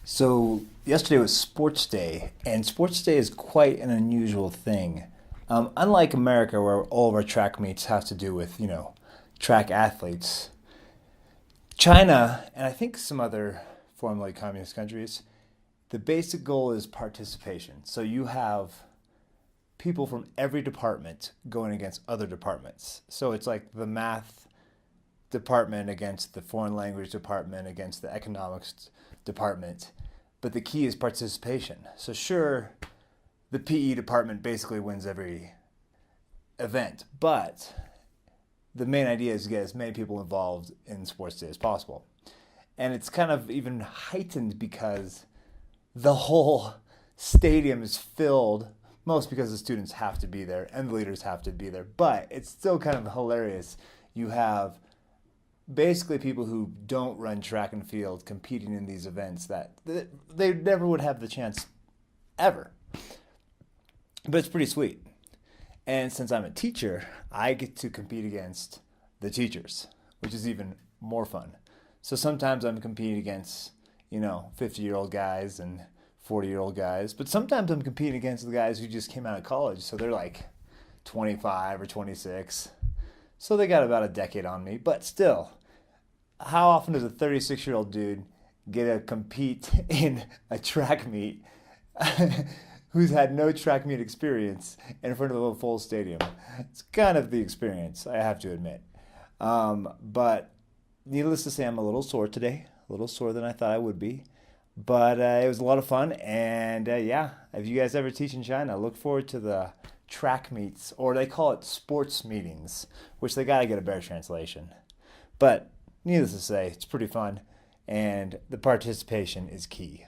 So yesterday was sports day, and sports day is quite an unusual thing. Unlike America, where all of our track meets have to do with, track athletes, China, and I think some other formerly communist countries, the basic goal is participation. So you have people from every department going against other departments. So it's like the math department against the foreign language department against the economics department. But the key is participation. So sure, the PE department basically wins every event, but the main idea is to get as many people involved in sports day as possible. And it's kind of even heightened because the whole stadium is filled, most because the students have to be there and the leaders have to be there, but it's still kind of hilarious. You have basically people who don't run track and field competing in these events that they never would have the chance ever. But it's pretty sweet. And since I'm a teacher, I get to compete against the teachers, which is even more fun. So sometimes I'm competing against, 50-year-old guys and 40-year-old guys, but sometimes I'm competing against the guys who just came out of college, so they're like 25 or 26. So they got about a decade on me, but still, how often does a 36-year-old dude get to compete in a track meet who's had no track meet experience in front of a full stadium? It's kind of the experience, I have to admit. But needless to say, I'm a little sore today, a little sore than I thought I would be. But it was a lot of fun, and if you guys ever teach in China, look forward to the track meets, or they call it sports meetings, which they got to get a better translation. But needless to say, it's pretty fun, and the participation is key.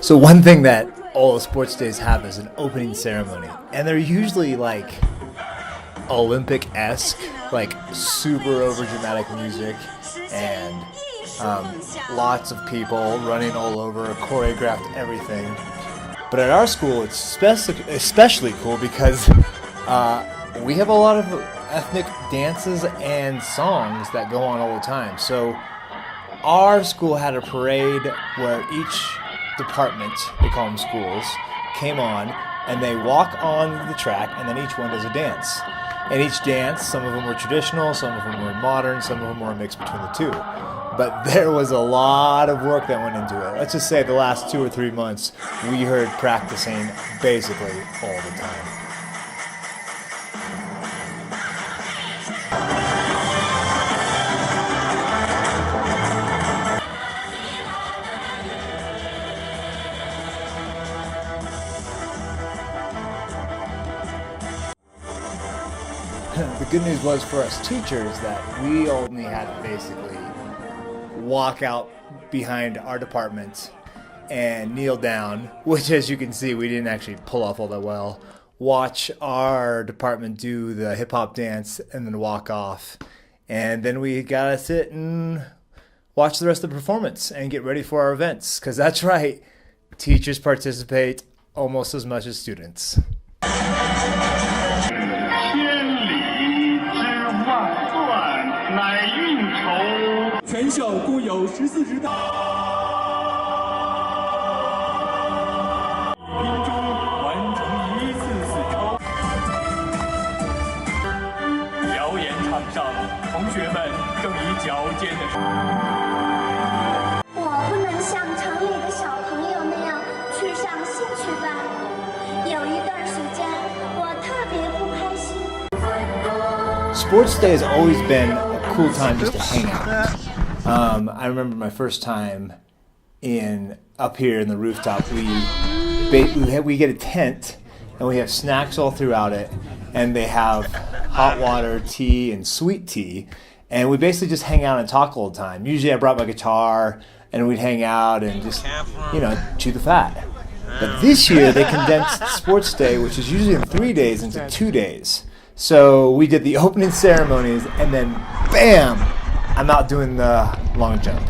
So one thing that all the sports days have is an opening ceremony, and they're usually like Olympic-esque, like super over-dramatic music, and lots of people running all over, choreographed everything. But at our school, it's especially cool because we have a lot of ethnic dances and songs that go on all the time. So our school had a parade where each department, they call them schools, came on, and they walk on the track, and then each one does a dance. And each dance, some of them were traditional, some of them were modern, some of them were a mix between the two. But there was a lot of work that went into it. Let's just say the last 2 or 3 months, we heard practicing basically all the time. The good news was for us teachers that we only had to basically walk out behind our department and kneel down, which, as you can see, we didn't actually pull off all that well. Watch our department do the hip-hop dance and then walk off. And then we gotta sit and watch the rest of the performance and get ready for our events. Because that's right, teachers participate almost as much as students. 全校共有14支大兵中完成1次4抽。表演场上，同学们正以矫健的我不能像城里的小朋友那样去上兴趣班。有一段时间，我特别不开心。Sports day has always been a cool time just to hang out. I remember my first time up here in the rooftop. We get a tent and we have snacks all throughout it, and they have hot water, tea, and sweet tea, and we basically just hang out and talk all the time. Usually I brought my guitar and we'd hang out and just chew the fat. But this year they condensed sports day, which is usually in 3 days, into 2 days. So we did the opening ceremonies, and then bam, I'm out doing the long jump.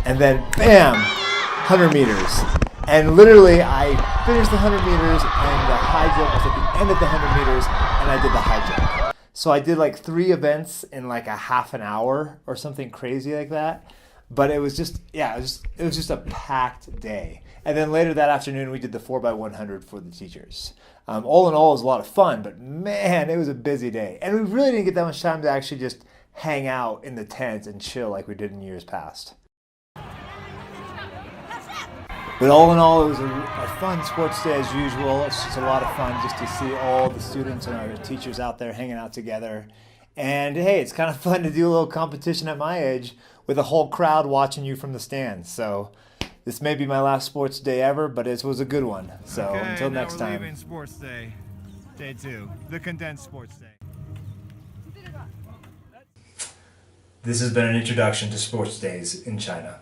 And then bam, 100 meters. And literally I finished the 100 meters and the high jump was at the end of the 100 meters, and I did the high jump. So I did like 3 events in like a half an hour or something crazy like that. But it was just, yeah, it was just a packed day. And then later that afternoon, we did the 4x100 for the teachers. All in all, it was a lot of fun, but man, it was a busy day. And we really didn't get that much time to actually just hang out in the tent and chill like we did in years past. But all in all, it was a fun sports day as usual. It's just a lot of fun just to see all the students and our teachers out there hanging out together. And hey, it's kind of fun to do a little competition at my age with a whole crowd watching you from the stands. So this may be my last sports day ever, but it was a good one. So okay, until next we're time. Leaving sports day, day 2, the condensed sports day. This has been an introduction to sports days in China.